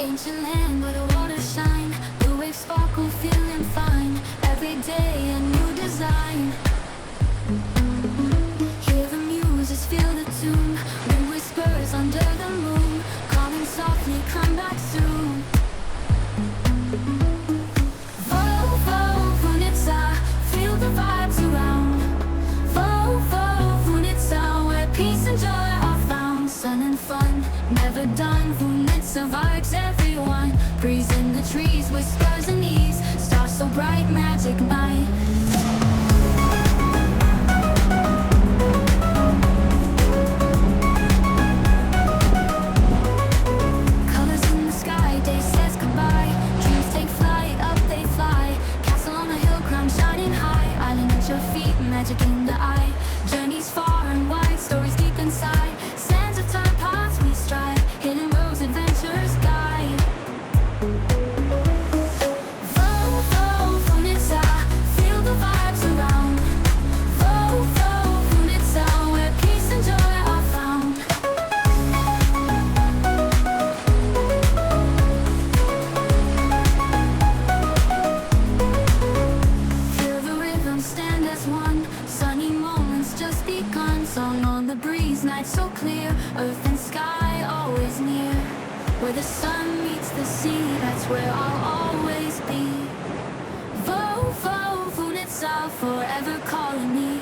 Ancient land where the waters shine, the waves sparkle, feeling fine. Every day a new design. Hear the muses, feel the tune. Wind whispers under the moon, calling softly, come back soon. Vonitsa, feel the vibes around. Vonitsa, where peace and joy are found. Sun and fun, never done. Vonitsa vibes everyone. Breeze in the trees, whispers and ease. Stars so bright, magic night. Colors in the sky, day says goodbye. Dreams take flight, up they fly. Castle on a hill, crown shining high. Island at your feet, magic in the eye. Journeys far and wide, stories deep inside. Sands of time, paths we stride. Hidden roads, adventures guide. Vonitsa, feel the vibes around. Vonitsa, where peace and joy are found. Feel the rhythm, stand as one. Sunny moments just begun. Song on the breeze, night so clear. Earth and sky always near. Where the sun meets the sea, that's where I'll always be. Vonitsa, forever calling me.